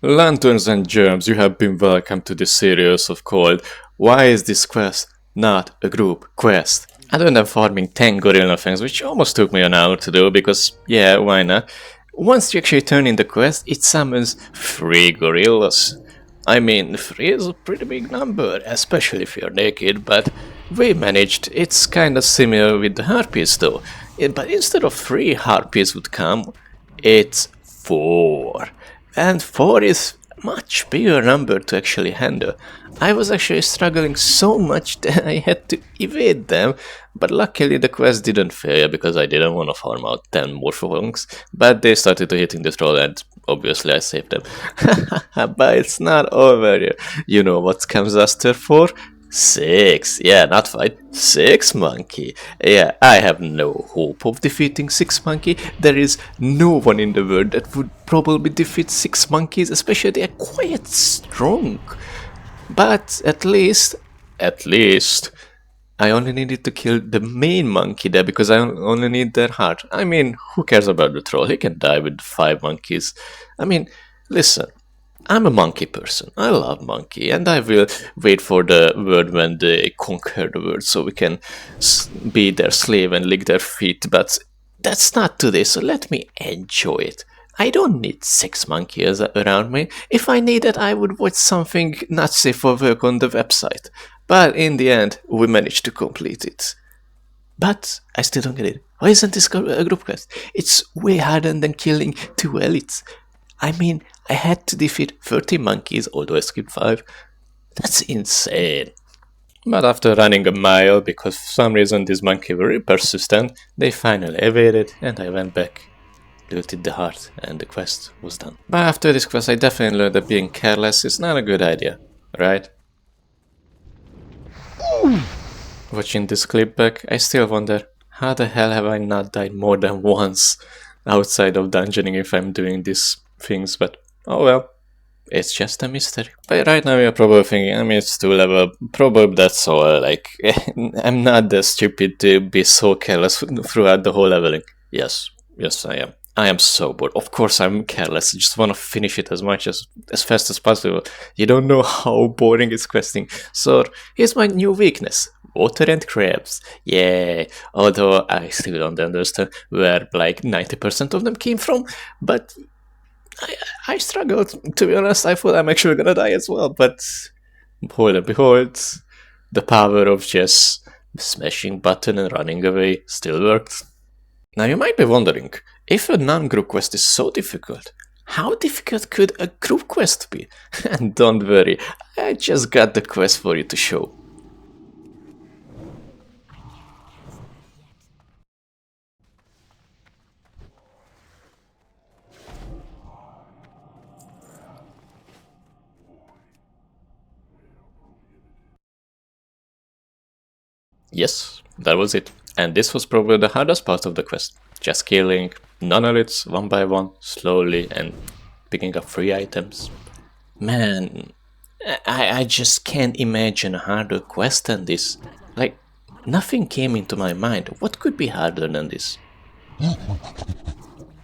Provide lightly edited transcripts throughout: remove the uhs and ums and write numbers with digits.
Lanterns and germs, you have been welcome to this series of called Why is this quest not a group quest? Other than farming 10 gorilla fangs, which almost took me an hour to do because, yeah, why not? Once you actually turn in the quest, it summons 3 gorillas. I mean, 3 is a pretty big number, especially if you're naked, but we managed. It's kinda similar with the harpies though. But instead of 3 harpies would come, it's 4. And 4 is much bigger number to actually handle. I was actually struggling so much that I had to evade them, but luckily the quest didn't fail because I didn't want to farm out 10 more frogs, but they started to hitting the troll and obviously I saved them. But it's not over yet. You know what comes after 4? 6. Yeah, not 5. 6 monkey. Yeah, I have no hope of defeating 6 monkey. There is no one in the world that would probably defeat 6 monkeys, especially they are quite strong. But at least, I only needed to kill the main monkey there because I only need their heart. I mean, who cares about the troll? He can die with 5 monkeys. I mean, listen, I'm a monkey person. I love monkey, and I will wait for the world when they conquer the world so we can be their slave and lick their feet. But that's not today, so let me enjoy it. I don't need 6 monkeys around me. If I needed, I would watch something not safe for work on the website. But in the end, we managed to complete it. But I still don't get it. Why isn't this a group quest? It's way harder than killing 2 elites. I mean, I had to defeat 30 monkeys, although I skipped 5. That's insane. But after running a mile, because for some reason these monkeys were really persistent, they finally evaded and I went back, looted the heart, and the quest was done. But after this quest I definitely learned that being careless is not a good idea, right? Watching this clip back, I still wonder, how the hell have I not died more than once outside of dungeoning if I'm doing these things, but oh well. It's just a mystery. But right now you're probably thinking, I mean, it's 2 level, probably that's all, like, I'm not that stupid to be so careless throughout the whole leveling. Yes, I am. I am so bored. Of course I'm careless, I just want to finish it as fast as possible. You don't know how boring it's questing. So, here's my new weakness. Water and crabs. Yeah, although I still don't understand where, like, 90% of them came from, but I struggled, to be honest. I thought I'm actually gonna die as well, but behold and behold, the power of just smashing button and running away still worked. Now you might be wondering, if a non-group quest is so difficult, how difficult could a group quest be? And don't worry, I just got the quest for you to show. Yes, that was it. And this was probably the hardest part of the quest. Just killing non-elites one by one, slowly, and picking up free items. Man, I just can't imagine a harder quest than this. Like, nothing came into my mind. What could be harder than this?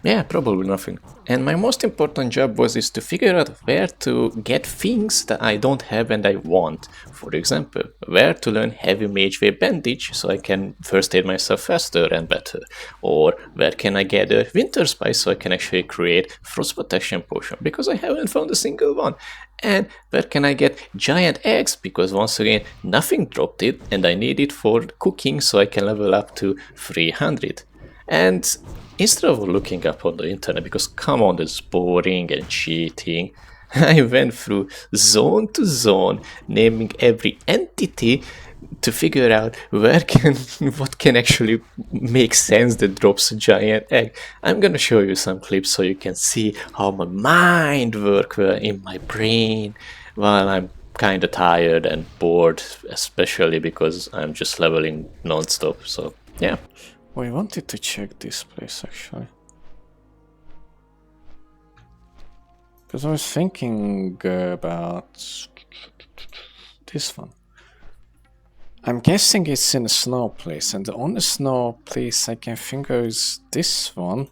Yeah, probably nothing. And my most important job is to figure out where to get things that I don't have and I want. For example, where to learn heavy mage way bandage so I can first aid myself faster and better. Or where can I get a winter spice so I can actually create frost protection potion because I haven't found a single one. And where can I get giant eggs because once again nothing dropped it and I need it for cooking so I can level up to 300. And instead of looking up on the internet, because come on, it's boring and cheating, I went through zone to zone, naming every entity to figure out what can actually make sense that drops a giant egg. I'm gonna show you some clips so you can see how my mind works in my brain while I'm kinda tired and bored, especially because I'm just leveling non-stop, so yeah. We wanted to check this place actually. Because I was thinking about this one. I'm guessing it's in a snow place, and the only snow place I can think of is this one.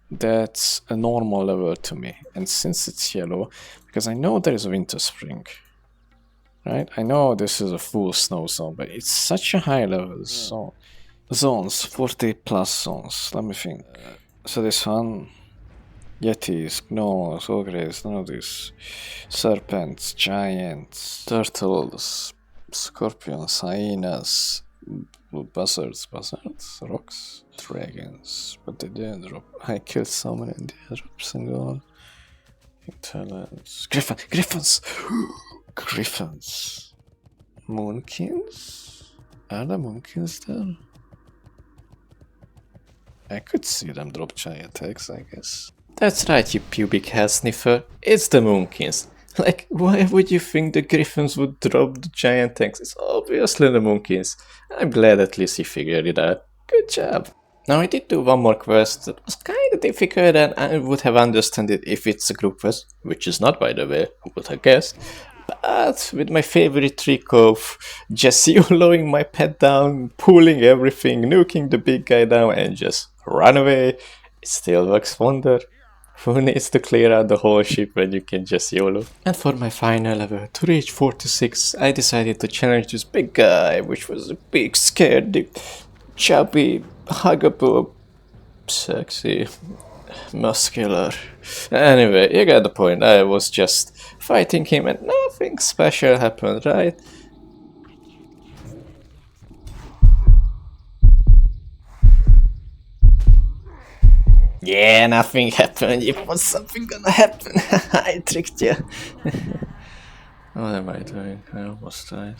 That's a normal level to me. And since it's yellow, because I know there is a winter spring, right? I know this is a full snow zone, but it's such a high level zone. Zones, 40 plus zones. Let me think. So this one, Yetis, gnomes, ogres, none of these. Serpents, giants, turtles, scorpions, hyenas, buzzards, rocks, dragons. But they didn't drop. I killed so many in the drops and gone. Talents. Griffins! Griffins. Moonkins? Are the moonkins there? I could see them drop giant eggs, I guess. That's right, you pubic hair sniffer. It's the Moonkins. Like, why would you think the Griffins would drop the giant eggs? It's obviously the Moonkins. I'm glad at least you figured it out. Good job. Now, I did do one more quest that was kinda difficult and I would have understood it if it's a group quest, which is not, by the way, who would have guessed. But with my favorite trick of just YOLOing my pet down, pulling everything, nuking the big guy down, and just run away, it still works wonder. Who needs to clear out the whole ship when you can just YOLO? And for my final level, to reach 46, I decided to challenge this big guy, which was a big, scared, chubby, huggable, sexy, muscular. Anyway, you get the point. I was just fighting him and nothing special happened, right? Yeah, nothing happened. It was something gonna happen. I tricked you. What am I doing? I almost died.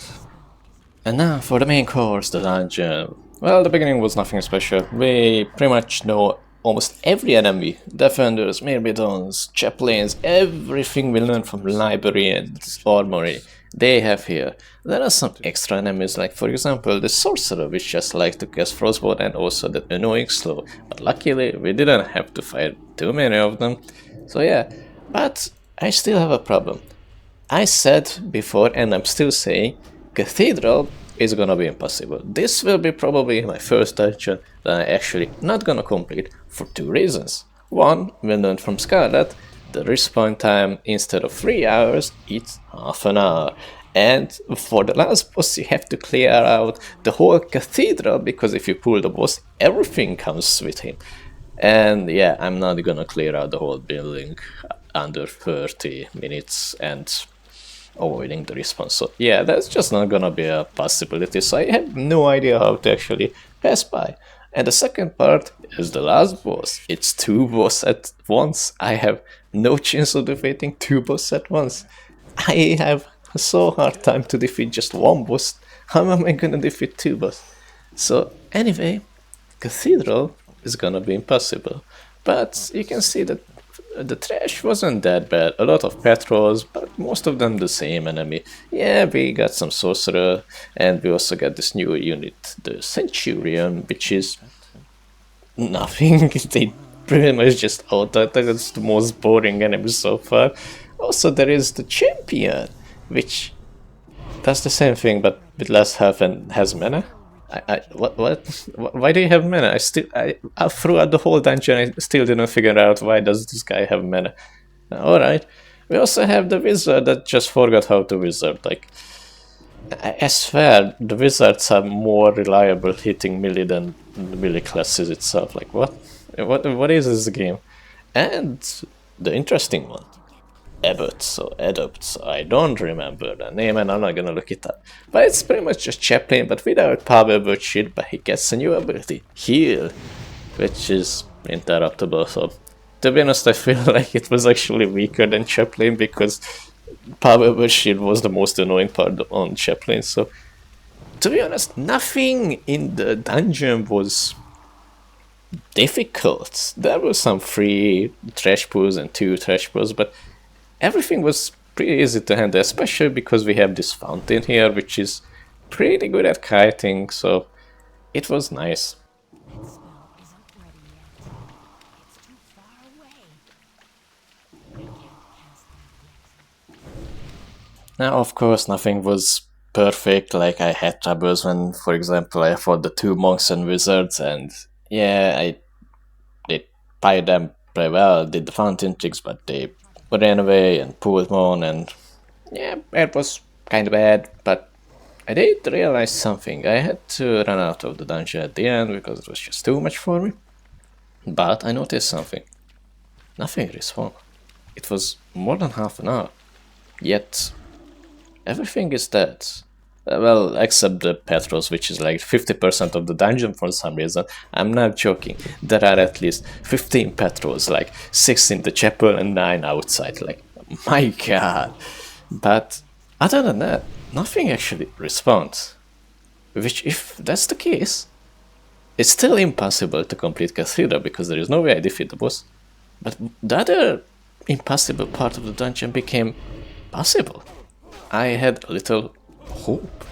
And now for the main course, the dungeon. Well, the beginning was nothing special. We pretty much know almost every enemy. Defenders, myrmidons, chaplains, everything we learned from library and armory, they have here. There are some extra enemies, like for example the sorcerer, which just likes to cast frostbolt, and also that annoying slow. But luckily we didn't have to fight too many of them. So yeah, but I still have a problem. I said before, and I'm still saying, Cathedral is gonna be impossible. This will be probably my first dungeon that I'm actually not gonna complete for two reasons. One, we learned from Scarlet, the respawn time instead of 3 hours, it's half an hour. And for the last boss you have to clear out the whole cathedral, because if you pull the boss, everything comes with him. And yeah, I'm not gonna clear out the whole building under 30 minutes and avoiding the response. So yeah, that's just not gonna be a possibility, so I have no idea how to actually pass by. And the second part is the last boss. It's two bosses at once. I have no chance of defeating two bosses at once. I have a so hard time to defeat just one boss. How am I gonna defeat two bosses? So anyway, Cathedral is gonna be impossible. But you can see that the trash wasn't that bad. A lot of patrols, but most of them the same enemy. Yeah, we got some sorcerer, and we also got this new unit, the Centurion, which is nothing. They pretty much just out-attack. It's the most boring enemy so far. Also, there is the Champion, which does the same thing, but with less health and has mana. What? Why do you have mana? I throughout the whole dungeon, I still didn't figure out why does this guy have mana. Alright. We also have the wizard that just forgot how to wizard. Like, I swear, the wizards are more reliable hitting melee than the melee classes itself. Like, what? What is this game? And the interesting one. Adept, I don't remember the name and I'm not gonna look it up. But it's pretty much just Chaplain, but without power word shield, but he gets a new ability, Heal, which is interruptible, so to be honest I feel like it was actually weaker than Chaplain because power word shield was the most annoying part on Chaplain, so to be honest, nothing in the dungeon was difficult. There were some 3 trash pools and 2 trash pools, but everything was pretty easy to handle, especially because we have this fountain here, which is pretty good at kiting, so it was nice. Now, of course, nothing was perfect. Like, I had troubles when, for example, I fought the 2 monks and wizards, and yeah, I did buy them pretty well, did the fountain tricks, but they ran away and pulled on, and yeah, it was kind of bad, but I did realize something. I had to run out of the dungeon at the end because it was just too much for me. But I noticed something. Nothing respawned. It was more than half an hour. Yet, everything is dead. Well, except the petrels, which is like 50% of the dungeon for some reason. I'm not joking. There are at least 15 petrels, like 6 in the chapel and 9 outside. Like, my god. But other than that, nothing actually responds. Which, if that's the case, it's still impossible to complete Cathedral because there is no way I defeat the boss. But the other impossible part of the dungeon became possible. I had a little hope.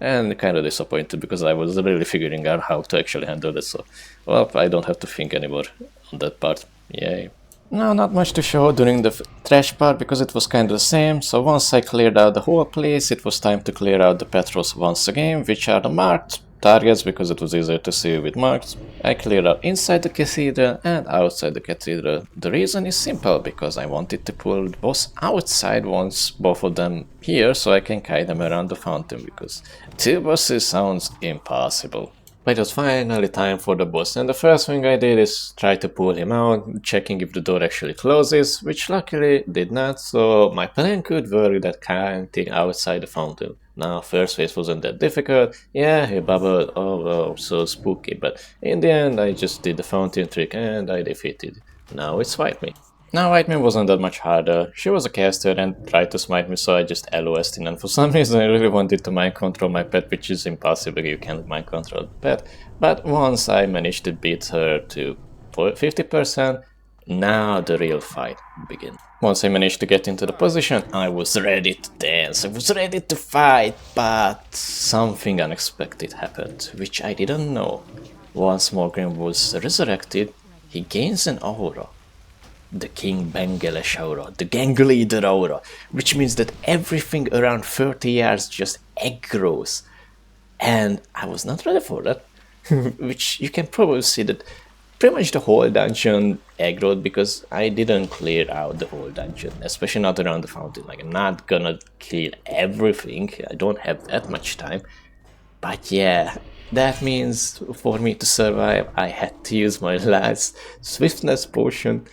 And kind of disappointed because I was really figuring out how to actually handle this. So, well, I don't have to think anymore on that part. Yay. No, not much to show during the trash part because it was kind of the same. So once I cleared out the whole place, it was time to clear out the petrels once again, which are the marked targets because it was easier to see with marks. I cleared out inside the cathedral and outside the cathedral. The reason is simple, because I wanted to pull the boss outside once both of them here so I can kite them around the fountain, because 2 bosses sounds impossible. But it was finally time for the boss, and the first thing I did is try to pull him out, checking if the door actually closes, which luckily did not, so my plan could work that kiting outside the fountain. Now, first phase wasn't that difficult. Yeah, he bubbled, oh, so spooky, but in the end I just did the fountain trick and I defeated. Now it's Whitemane. Now, Whitemane wasn't that much harder. She was a caster and tried to smite me, so I just LOS'd in, and for some reason I really wanted to mind control my pet, which is impossible, you can't mind control the pet. But once I managed to beat her to 50%, now the real fight began. Once I managed to get into the position, I was ready to dance, I was ready to fight, but something unexpected happened, which I didn't know. Once Morgraine was resurrected, he gains an aura. The King Bengalish aura, the gang leader aura, which means that everything around 30 yards just aggroes. And I was not ready for that, which you can probably see that pretty much the whole dungeon aggroed because I didn't clear out the whole dungeon, especially not around the fountain. Like, I'm not gonna clear everything, I don't have that much time. But yeah, that means for me to survive, I had to use my last swiftness potion.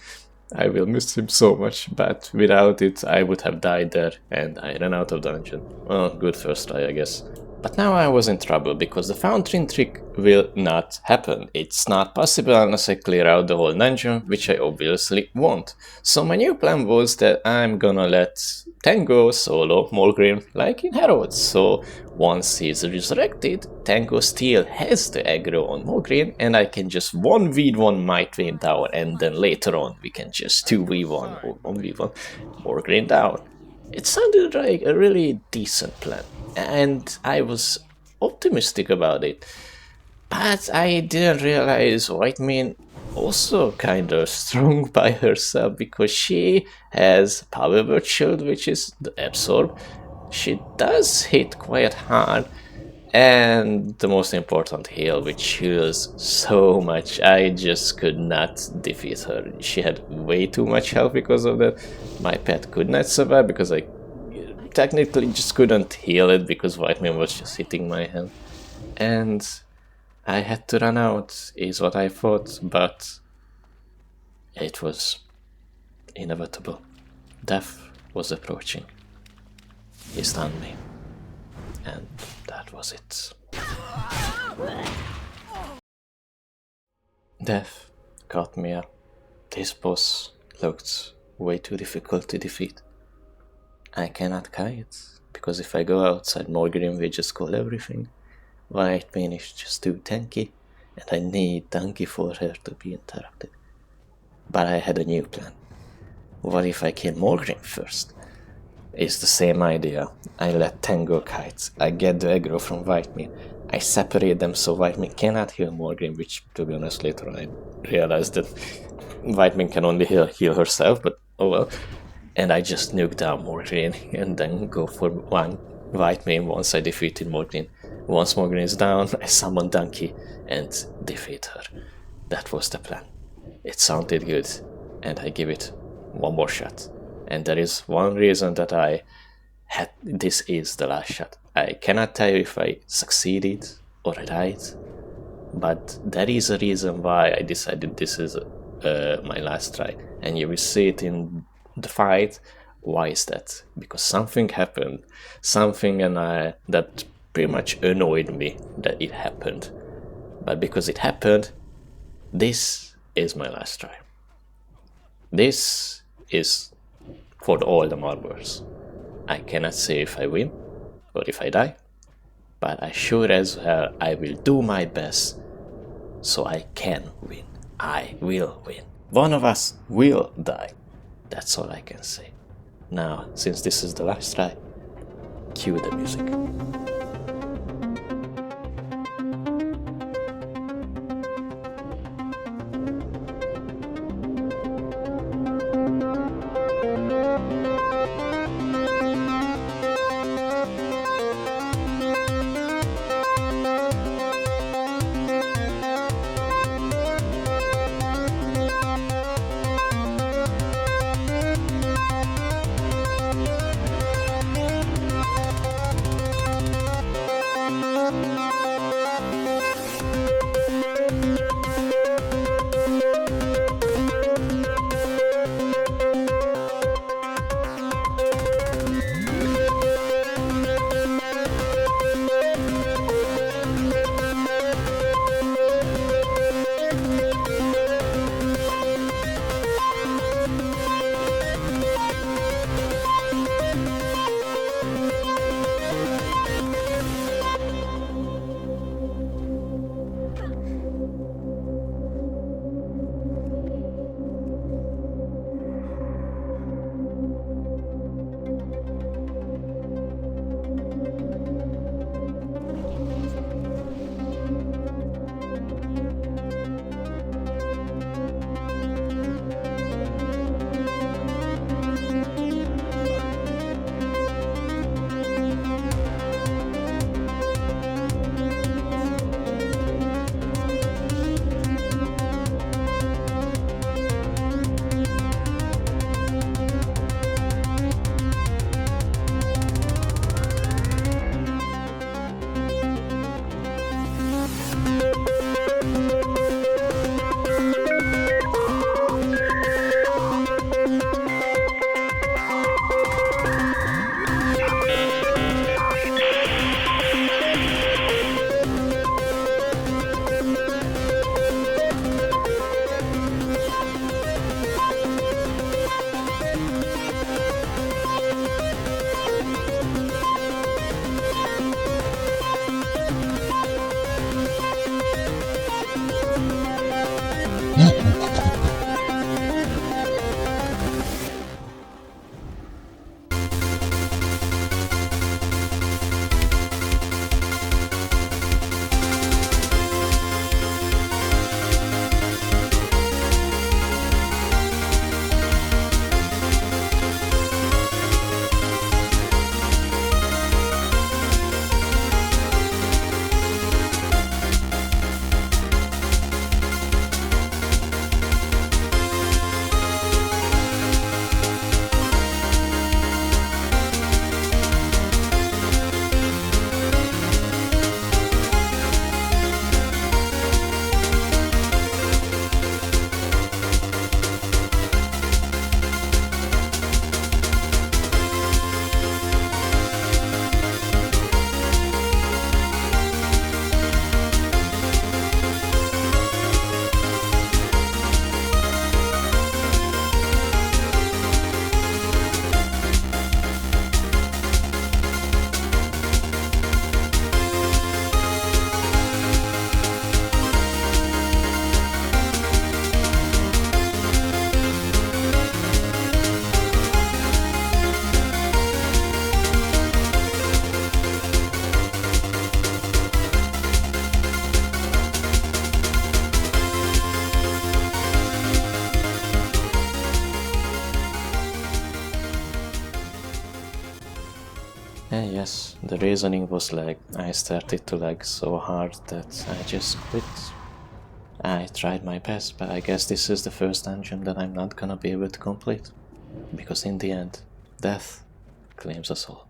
I will miss him so much, but without it I would have died there, and I ran out of dungeon. Well, good first try, I guess. But now I was in trouble, because the fountain trick will not happen. It's not possible unless I clear out the whole dungeon, which I obviously won't. So my new plan was that I'm gonna let Tango solo Morgraine like in Herald. So once he's resurrected, Tango still has the aggro on Morgraine, and I can just 1v1 Whitemane down, and then later on we can just 2v1 or 1v1 Morgraine down. It sounded like a really decent plan, and I was optimistic about it. But I didn't realize Whitemane also kinda strong by herself, because she has Power Word Shield, which is the Absorb. She does hit quite hard, and the most important heal, which heals so much. I just could not defeat her. She had way too much health because of that. My pet could not survive because I technically just couldn't heal it because Whitemane was just hitting my hand. And I had to run out, is what I thought, but it was inevitable. Death was approaching. He stunned me, and that was it. Death caught me up. This boss looked way too difficult to defeat. I cannot kite, because if I go outside, Morgraine will just call everything. Whitemane is just too tanky, and I need Donkey for her to be interrupted. But I had a new plan. What if I kill Morgraine first? It's the same idea. I let Tango kite, I get the aggro from Whitemane, I separate them so Whitemane cannot heal Morgraine, which, to be honest, later on I realized that Whitemane can only heal herself, but oh well. And I just nuke down Morgraine and then go for one Whitemane once I defeated Morgraine. Once Morgraine is down, I summon Donkey and defeat her. That was the plan. it sounded good, and I give it one more shot. And there is one reason that I had this is the last shot. I cannot tell you if I succeeded or died, but there is a reason why I decided this is my last try, and you will see it in the fight. Why is that? Because something happened, something that pretty much annoyed me that it happened. But because it happened, this is my last try. This is for all the marbles. I cannot say if I win or if I die, but I sure as hell I will do my best so I can win. I will win. One of us will die. That's all I can say. Now, since this is the last try, cue the music. Yes, the reasoning was like I started to lag so hard that I just quit. I tried my best, but I guess this is the first dungeon that I'm not gonna be able to complete. Because in the end, death claims us all.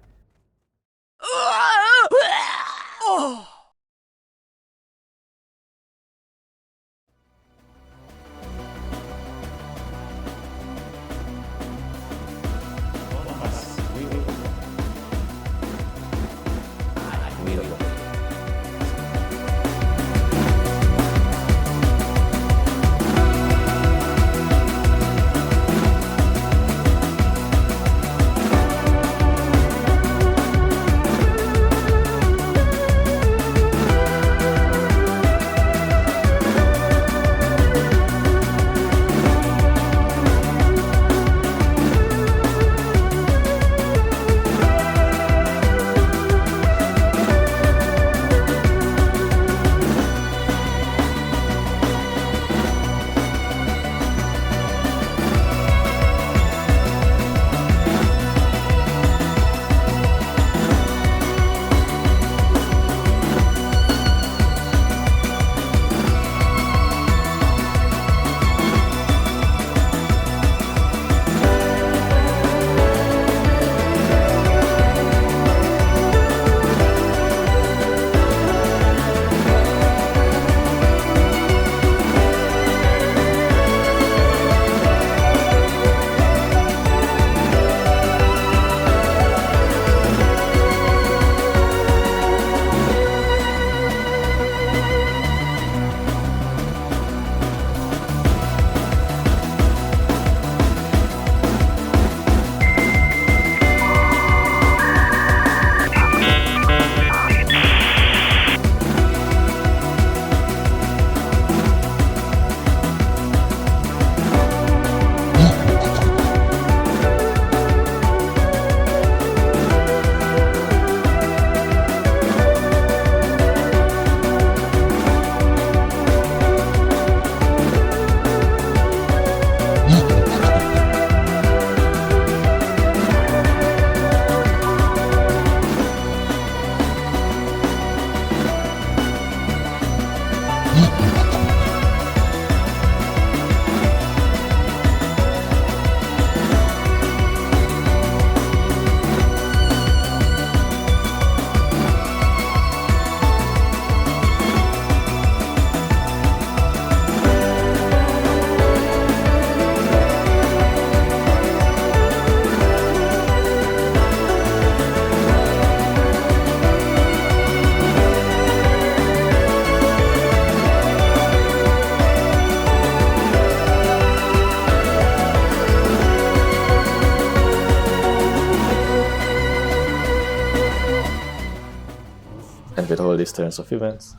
And with all these turns of events,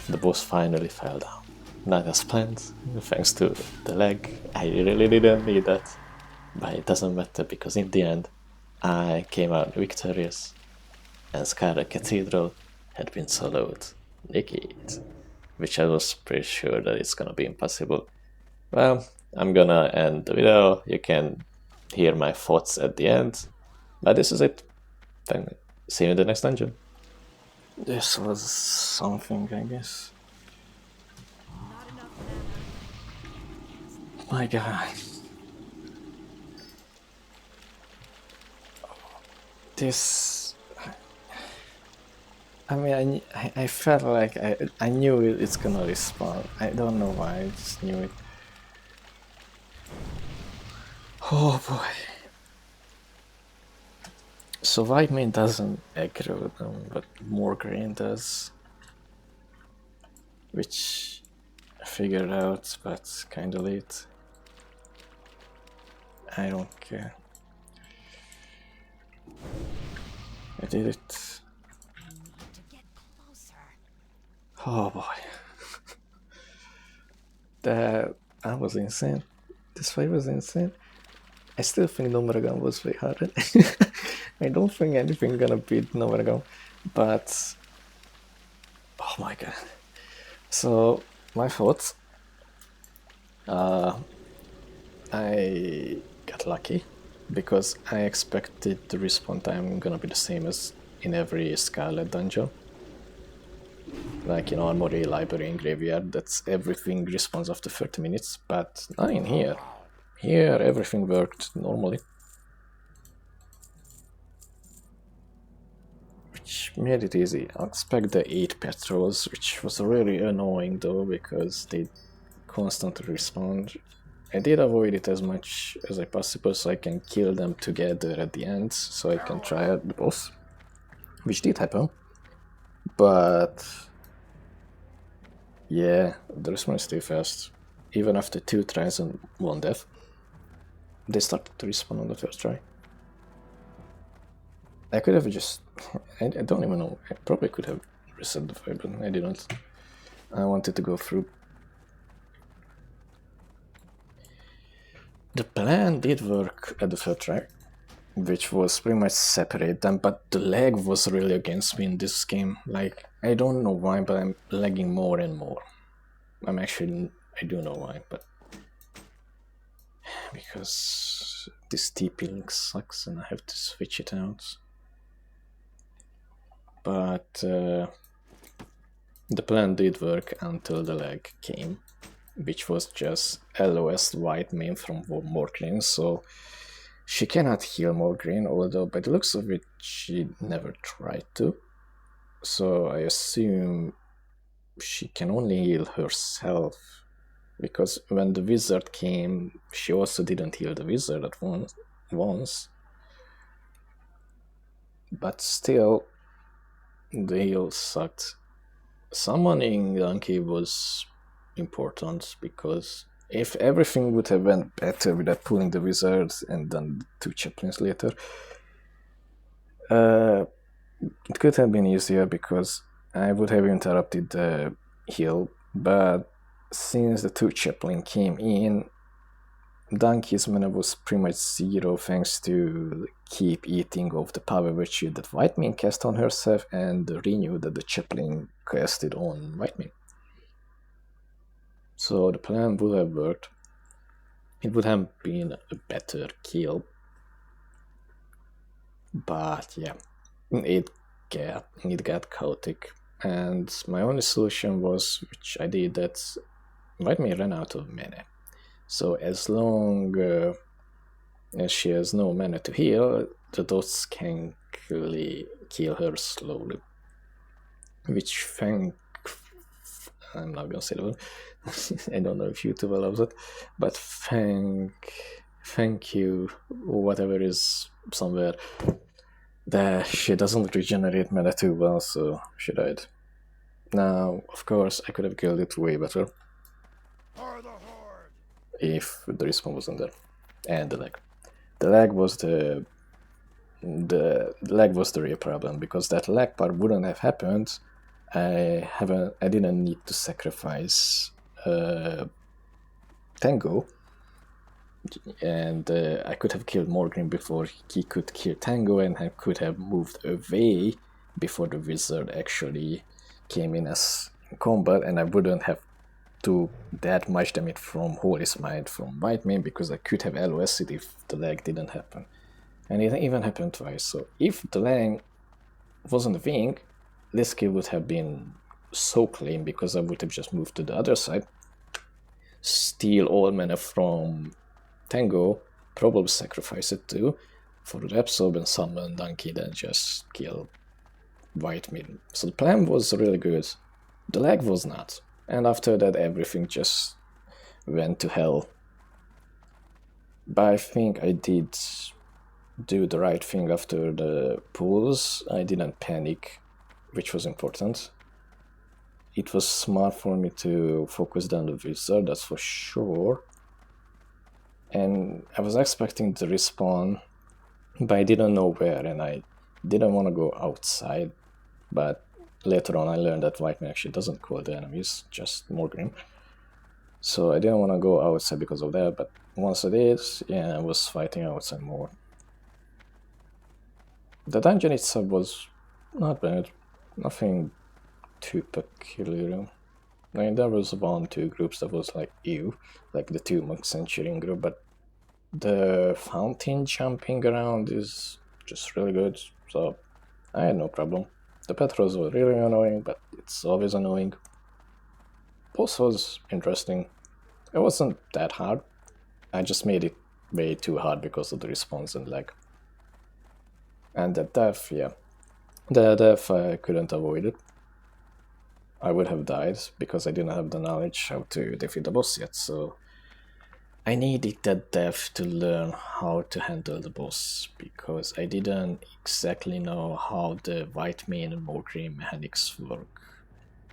the boss finally fell down. Not as planned, thanks to the lag. I really didn't need that. But it doesn't matter because in the end, I came out victorious. And Scarlet Cathedral had been soloed. Naked. Which I was pretty sure that it's gonna be impossible. Well, I'm gonna end the video. You can hear my thoughts at the end. But this is it. Then see you in the next dungeon. This was something, I guess. My god. This... I mean, I felt like I knew it's gonna respawn. I don't know why, I just knew it. Oh boy. So Whitemane doesn't aggro them, but Morgraine does. Which I figured out, but kinda late. I don't care. I did it. Oh boy. That was insane. This fight was insane. I still think Morgraine was way harder. I don't think anything gonna beat Morgraine, but oh my god. So my thoughts. I got lucky because I expected the respawn time gonna be the same as in every Scarlet dungeon. like in Armory, Library, and Graveyard, that's everything respawns after 30 minutes, but not in here. Here, everything worked normally. Which made it easy. I expect the 8 patrols, which was really annoying though, because they constantly respawn. I did avoid it as much as I possible so I can kill them together at the end, so I can try out the boss. Which did happen. But yeah, the respawn is too fast. Even after 2 tries and 1 death, they started to respawn on the first try. I could have just... I don't even know. I probably could have reset the fire, but I didn't. I wanted to go through. The plan did work at the third try, which was pretty much separate them, but the lag was really against me in this game. Like, I don't know why, but I'm lagging more and more. I do know why, but... because this TP link sucks and I have to switch it out. But the plan did work until the lag came, which was just LOS Whitemane from Morgraine, so she cannot heal Morgraine, although by the looks of it she never tried to. So I assume she can only heal herself, because when the wizard came, she also didn't heal the wizard at once. But still, the heal sucked. Summoning Donkey was important, because if everything would have went better without pulling the wizard and then 2 chaplains later, it could have been easier because I would have interrupted the heal, but since the 2 chaplain came in, Donkey's mana was pretty much 0 thanks to keep eating of the power virtue that Whitemane cast on herself and the renew that the chaplain casted on Whitemane. So the plan would have worked. It would have been a better kill. But yeah, it got chaotic. And my only solution was, which I did, that Whitemane ran out of mana. So as long as she has no mana to heal, the dots can kill her slowly. Which I'm not gonna say the word. I don't know if YouTube allows it, but thank you, whatever is somewhere, that she doesn't regenerate mana too well, so she died. Now, of course, I could have killed it way better if the respawn wasn't there, and the lag. The lag was the lag was the real problem, because that lag part wouldn't have happened. I didn't need to sacrifice Tango, and I could have killed Morgraine before he could kill Tango, and I could have moved away before the wizard actually came in as combat, and I wouldn't have to that much damage from Holy Smite from Whitemane, because I could have LOS'd if the lag didn't happen. And it even happened twice, so if the lag wasn't a thing, this kill would have been so clean, because I would have just moved to the other side, steal all mana from Tango, probably sacrifice it too for the absorb and summon Donkey, then just kill Whitemane. So the plan was really good. The lag was not. And after that, everything just went to hell. But I think I did do the right thing after the pulls. I didn't panic, which was important. It was smart for me to focus down the wizard, that's for sure. And I was expecting the respawn, but I didn't know where, and I didn't want to go outside. But later on I learned that Whitemane actually doesn't call the enemies, just Morgraine. So I didn't want to go outside because of that, but once I did, yeah, I was fighting outside more. The dungeon itself was not bad, nothing too peculiar. I mean, there was 1-2 groups that was like ew, like the 2 Monk Centurion group, but the fountain jumping around is just really good, so I had no problem. The Petros were really annoying, but it's always annoying. Boss was interesting. It wasn't that hard. I just made it way too hard because of the response and lag. And the death, yeah. The death, I couldn't avoid it. I would have died because I didn't have the knowledge how to defeat the boss yet, so I needed that death to learn how to handle the boss because I didn't exactly know how the Whitemane and Morgraine mechanics work.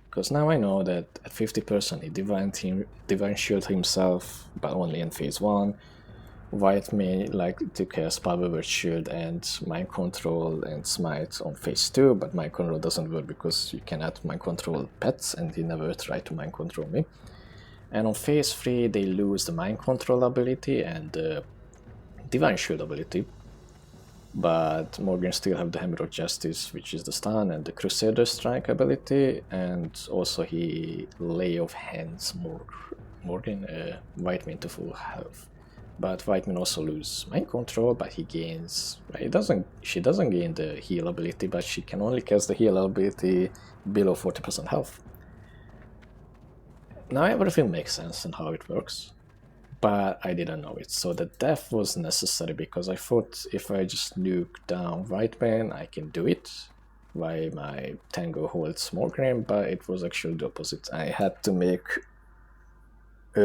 Because now I know that at 50% he divine shield himself, but only in phase 1. Whitemane like to cast Power Word Shield and Mind Control and Smite on phase 2, but Mind Control doesn't work because you cannot Mind Control pets and he never tried to Mind Control me. And on phase 3 they lose the Mind Control ability and the Divine Shield ability. But Morgan still have the Hammer of Justice, which is the stun, and the Crusader Strike ability, and also he Lay of Hands Morgan Whitemane to full health. But Whitemane also loses Mind Control, but he gains. She doesn't gain the heal ability, but she can only cast the heal ability below 40% health. Now everything makes sense and how it works, but I didn't know it. So the death was necessary because I thought if I just nuke down Whitemane, I can do it while my Tango holds Morgraine, but it was actually the opposite. I had to make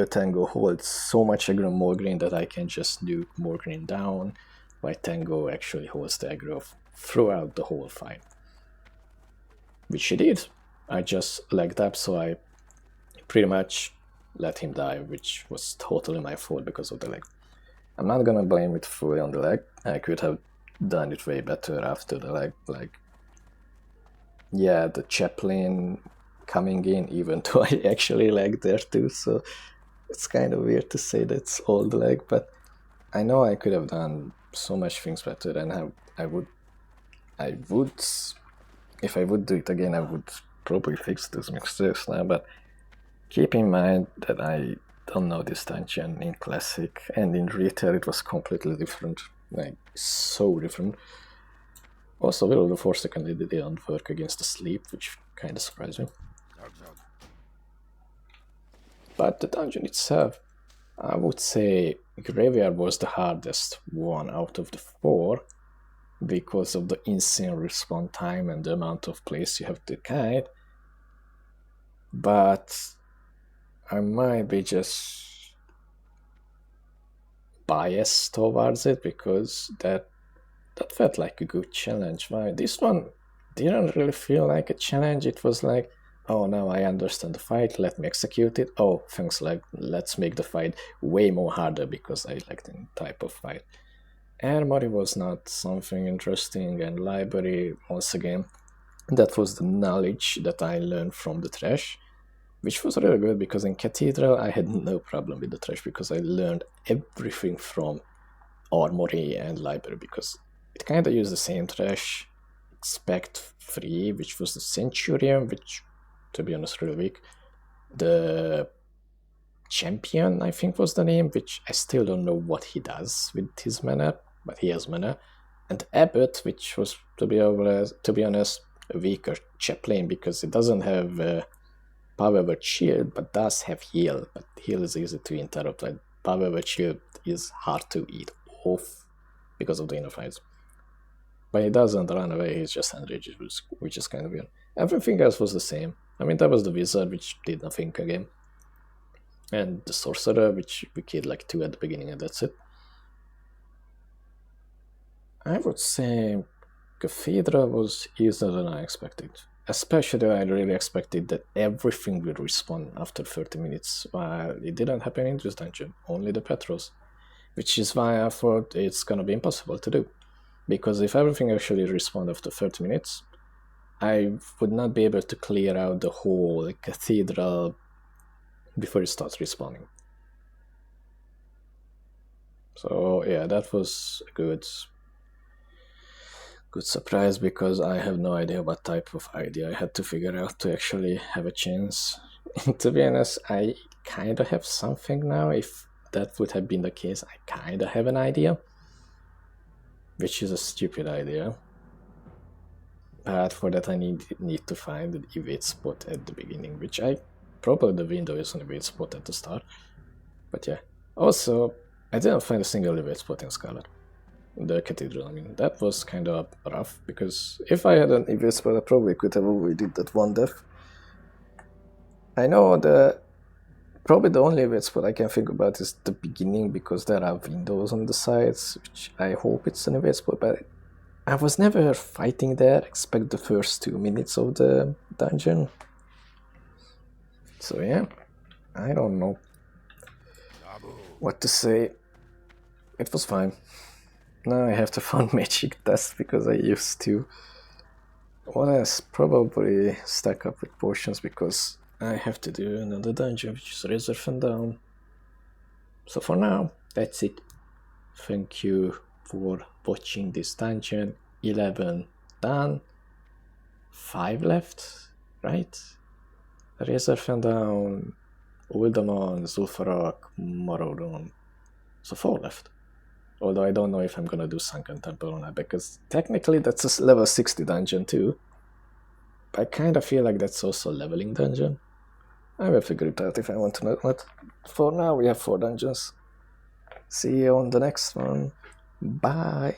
Tango hold so much aggro on Morgraine that I can just nuke Morgraine down, while Tango actually holds the aggro throughout the whole fight. Which she did. I just lagged up, so I pretty much let him die, which was totally my fault because of the lag. I'm not gonna blame it fully on the lag. I could have done it way better after the lag. Like, yeah, the Chaplain coming in, even though I actually lagged there too, so it's kind of weird to say that's all the lag, but I know I could have done so much things better, and I would, if I would do it again, I would probably fix those mistakes now, but keep in mind that I don't know this dungeon in Classic, and in Retail it was completely different, like so different. Also, Will of the Forsaken didn't work against the sleep, which kind of surprised me. But the dungeon itself, I would say Graveyard was the hardest one out of the 4 because of the insane respawn time and the amount of place you have to guide. But I might be just biased towards it because that felt like a good challenge. Why this one didn't really feel like a challenge. It was like, oh, now I understand the fight, let me execute it. Oh, thanks, like let's make the fight way more harder because I like the type of fight. Armory was not something interesting, and library, once again, that was the knowledge that I learned from the trash, which was really good because in Cathedral I had no problem with the trash because I learned everything from Armory and library because it kind of used the same trash, except 3, which was the Centurion, which, to be honest, really weak. The Champion, I think was the name, which I still don't know what he does with his mana, but he has mana. And Abbot, which was, to be honest, a weaker Chaplain because it doesn't have Power Word Shield, but does have heal. But heal is easy to interrupt. Like Power Word Shield is hard to eat off because of the inner fights. But he doesn't run away, he's just enraged, which is kind of weird. Everything else was the same. I mean, that was the Wizard, which did nothing again. And the Sorcerer, which we killed like 2 at the beginning, and that's it. I would say Cathedral was easier than I expected. Especially I really expected that everything would respawn after 30 minutes, while it didn't happen in this dungeon, only the Petros. Which is why I thought it's gonna be impossible to do. Because if everything actually respawned after 30 minutes, I would not be able to clear out the whole Cathedral before it starts respawning. So yeah, that was a good surprise because I have no idea what type of idea I had to figure out to actually have a chance. To be honest, I kind of have something now. If that would have been the case, I kind of have an idea, which is a stupid idea. But for that I need to find the evade spot at the beginning, which I probably the window is an evade spot at the start. But yeah. Also, I didn't find a single evade spot in Scarlet. The Cathedral, I mean, that was kind of rough, because if I had an evade spot I probably could have avoided that one death. I know probably the only evade spot I can think about is the beginning, because there are windows on the sides, which I hope it's an evade spot, but I was never fighting there, except the first 2 minutes of the dungeon. So yeah, I don't know what to say. It was fine. Now I have to find magic dust because I used to. What else? Probably stack up with potions because I have to do another dungeon, which is Reserve and Down. So for now, that's it. Thank you for watching this dungeon. 11 done. 5 left, right? Reserve and Down, Uldaman, Zulfarak, Morodon. So 4 left. Although I don't know if I'm gonna do Sunken Temple or not, because technically that's a level 60 dungeon too. I kinda feel like that's also a leveling dungeon. I will figure it out if I want to know what. For now we have 4 dungeons. See you on the next one. Bye.